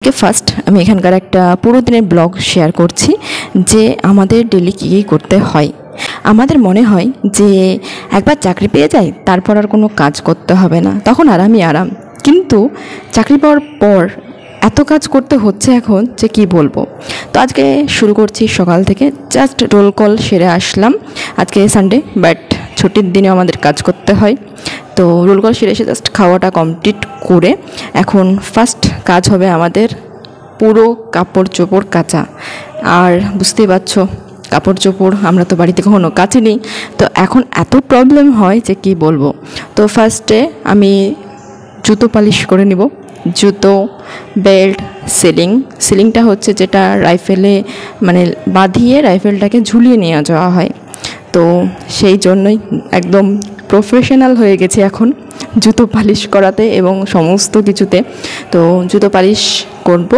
First আমি এখানকার একটা পুরো দিনের ব্লগ শেয়ার করছি যে আমাদের ডেলি কী কী করতে হয়। আমাদের মনে হয় যে একবার চাকরি পেয়ে যাই তারপর আর কোনো কাজ করতে হবে না, তখন আরামই আরাম। কিন্তু চাকরি পাওয়ার পর এত কাজ করতে হচ্ছে এখন যে কি বলবো। তো আজকে শুরু করছি সকাল থেকে, জাস্ট রোল কল সেরে আসলাম। আজকে সানডে, বাট ছুটির দিনেও আমাদের কাজ করতে হয়। তো রোল কল সেরে এসে জাস্ট খাওয়াটা কমপ্লিট করে এখন ফার্স্ট কাজ হবে আমাদের পুরো কাপড় চোপড় কাচা। আর বুঝতেই পারছো কাপড় চোপড় আমরা তো বাড়িতে কখনো কাচিনি, তো এখন এত প্রবলেম হয় যে কি বলবো। তো ফার্স্টে আমি জুতো পালিশ করে নিব, জুতো, বেল্ট, সিলিংটা হচ্ছে যেটা রাইফেলে মানে বাঁধিয়ে রাইফেলটাকে ঝুলিয়ে নিয়ে যাওয়া হয়। তো সেই জন্যই একদম প্রফেশনাল হয়ে গেছে এখন জুতো পালিশ করাতে এবং সমস্ত কিছুতে। তো জুতো পালিশ করব,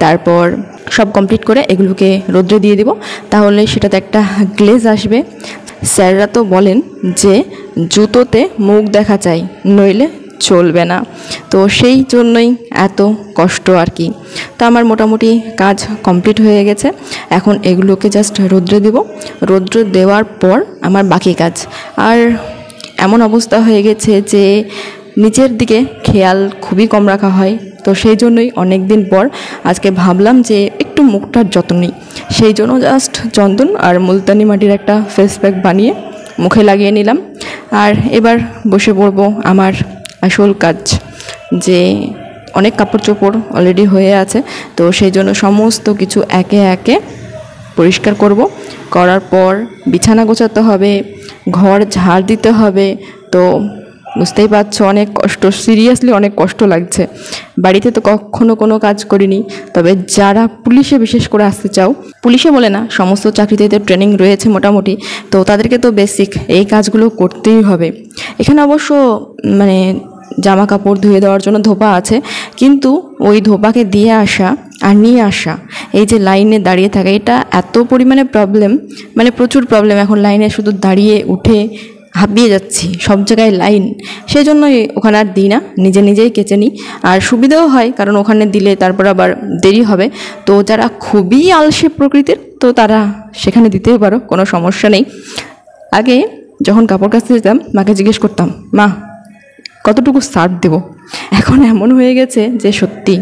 তারপর সব কমপ্লিট করে এগুলোকে রোদ্রে দিয়ে দিব, তাহলে সেটাতে একটা গ্লেজ আসবে। স্যাররা তো বলেন যে জুতোতে মুখ দেখা চাই, নইলে চলবে না। তো সেই জন্যই এত কষ্ট আর কি। তো আমার মোটামুটি কাজ কমপ্লিট হয়ে গেছে, এখন এগুলোকে জাস্ট রোদ্রে দেব। রোদ্রে দেওয়ার পর আমার বাকি কাজ। আর এমন অবস্থা হয়ে গেছে যে নিচের দিকে খেয়াল খুবই কম রাখা হয়। তো সেই জন্যই অনেক দিন পর আজকে ভাবলাম যে একটু মুখটার যত্ন নিই। সেই জন্য জাস্ট চন্দন আর মুলতানি মাটির একটা ফেস প্যাক বানিয়ে মুখে লাগিয়ে নিলাম। আর এবার বসে পড়বো আমার আসল কাজ, যে অনেক কাপড় চোপড় অলরেডি হয়ে আছে। তো সেই জন্য সমস্ত কিছু একে একে পরিষ্কার করব। করার পর বিছানা গোছাতে হবে, ঘর ঝাড় দিতে হবে। তো বুঝতেই পারছো অনেক কষ্ট, সিরিয়াসলি অনেক কষ্ট লাগছে। বাড়িতে তো কখনো কোনো কাজ করিনি, তবে যারা পুলিশে বিশেষ করে আসতে চাও, পুলিশে বলে না সমস্ত চাকরিতে ট্রেনিং রয়েছে মোটামুটি, তো তাদেরকে তো বেসিক এই কাজগুলো করতেই হবে। এখানে অবশ্য মানে জামা কাপড় ধুয়ে দেওয়ার জন্য ধোপা আছে, কিন্তু ওই ধোপাকে দিয়ে আসা আর নিয়ে আসা, এই যে লাইনে দাঁড়িয়ে থাকা, এটা এত পরিমাণে প্রবলেম, মানে প্রচুর প্রবলেম। এখন লাইনে শুধু দাঁড়িয়ে উঠে হাঁপিয়ে যাচ্ছি, সব জায়গায় লাইন। সেই জন্যই ওখানে আর দিই না, নিজেই কেচে নিই। আর সুবিধাও হয়, কারণ ওখানে দিলে তারপর আবার দেরি হবে। তো যারা খুবই আলসে প্রকৃতির, তো তারা সেখানে দিতেই পারো, কোনো সমস্যা নেই। আগে যখন কাপড় কাচতে যেতাম মাকে জিজ্ঞেস করতাম, মা কতটুকু সার্ফ দেবো। এখন এমন হয়ে গেছে যে সত্যি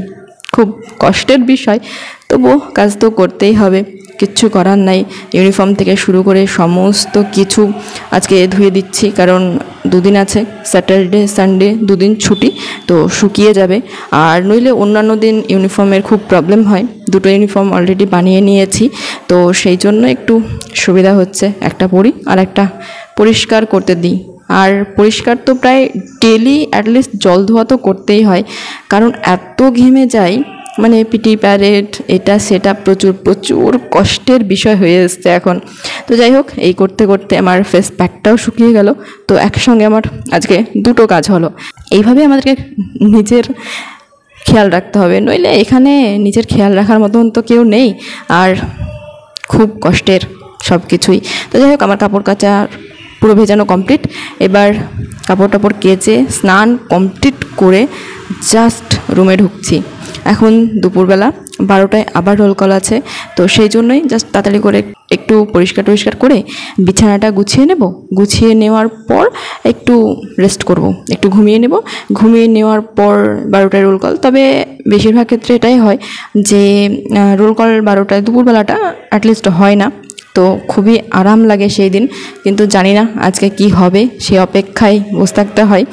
খুব কষ্টের বিষয়, তবুও কাজ তো করতেই হবে, কিচ্ছু করার নাই। ইউনিফর্ম থেকে শুরু করে সমস্ত কিছু আজকে ধুয়ে দিচ্ছি, কারণ দুদিন আছে, স্যাটারডে সানডে দুদিন ছুটি, তো শুকিয়ে যাবে। আর নইলে অন্যান্য দিন ইউনিফর্মের খুব প্রবলেম হয়। দুটো ইউনিফর্ম অলরেডি বানিয়ে নিয়েছি, তো সেই জন্য একটু সুবিধা হচ্ছে, একটা পরি আর একটা পরিষ্কার করতে দিই। আর পরিষ্কার তো প্রায় ডেলি অ্যাটলিস্ট জল ধোয়া তো করতেই হয়, কারণ এত ঘেমে যাই, মানে পিটি প্যারেড এটা সেটা প্রচুর কষ্টের বিষয় হয়ে এসছে এখন। তো যাই হোক, এই করতে করতে আমার ফেস প্যাকটাও শুকিয়ে গেল। তো একসঙ্গে আমার আজকে দুটো কাজ হলো। এইভাবে আমাদেরকে নিজের খেয়াল রাখতে হবে, নইলে এখানে নিজের খেয়াল রাখার মতন তো কেউ নেই। আর খুব কষ্টের সব কিছুই। তো যাই হোক, আমার কাপড় কাচা পুরো ভেজানো কমপ্লিট। এবার কাপড় টাপড় কেচে স্নান কমপ্লিট করে জাস্ট রুমে ঢুকছি। এখন দুপুরবেলা 12টায় আবার রোল কল আছে, তো সেই জন্যই জাস্ট তাড়াতাড়ি করে একটু পরিষ্কার করে বিছানাটা গুছিয়ে নেব। গুছিয়ে নেওয়ার পর একটু রেস্ট করব, একটু ঘুমিয়ে নেব। ঘুমিয়ে নেওয়ার পর 12টায় রোল কল। তবে বেশিরভাগ ক্ষেত্রে এটাই হয় যে রোল কল 12টায়, দুপুরবেলাটা অ্যাটলিস্ট হয় না। তো খুবই আরাম লাগে সেই দিন, কিন্তু জানি না আজকে কি হবে, সে অপেক্ষায় বসে থাকতে হয়।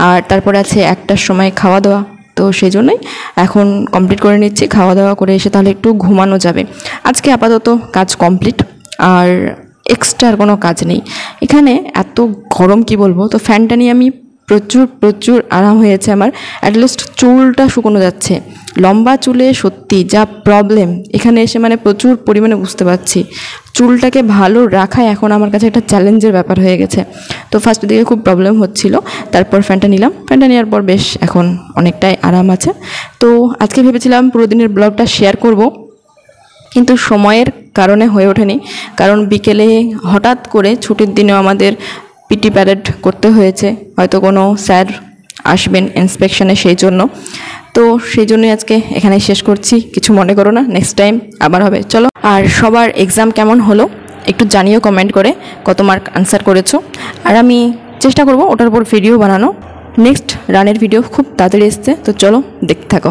আর তারপরে আছে 1টার সময় খাওয়া দাওয়া, তো সেই জন্যই এখন কমপ্লিট করে নিচ্ছি। খাওয়া দাওয়া করে এসে তাহলে একটু ঘুমানো যাবে। আজকে আপাতত কাজ কমপ্লিট, আর এক্সট্রা আর কোনো কাজ নেই। এখানে এত গরম কি বলবো। তো ফ্যানটা নিয়ে আমি প্রচুর আরাম হয়েছে আমার। অ্যাটলিস্ট চুলটা শুকোনো যাচ্ছে। লম্বা চুলে সত্যি যা প্রবলেম, এখানে এসে মানে প্রচুর পরিমাণে বুঝতে পারছি। চুলটাকে ভালো রাখা এখন আমার কাছে একটা চ্যালেঞ্জের ব্যাপার হয়ে গেছে। তো ফার্স্টের দিকে খুব প্রবলেম হচ্ছিল, তারপর ফ্যানটা নিলাম। ফ্যানটা নেওয়ার পর বেশ এখন অনেকটাই আরাম আছে। তো আজকে ভেবেছিলাম পুরো দিনের ব্লগটা শেয়ার করব, কিন্তু সময়ের কারণে হয়ে ওঠেনি। কারণ বিকেলে হঠাৎ করে ছুটির দিনেও আমাদের পিটি প্যারেড করতে হয়েছে, হয়তো কোনো স্যার আসবেন ইন্সপেকশনে, সেই জন্য। তো সেই জন্যই আজকে এখানে শেষ করছি, কিছু মনে করো না, নেক্সট টাইম আবার হবে। চলো, আর সবার এক্সাম কেমন হলো একটু জানিও কমেন্ট করে, কত মার্ক আনসার করেছো। আর আমি চেষ্টা করব ওটার উপর ভিডিও বানানো। নেক্সট রানের ভিডিও খুব তাড়াতাড়ি এসছে, তো চলো দেখতে থাকো।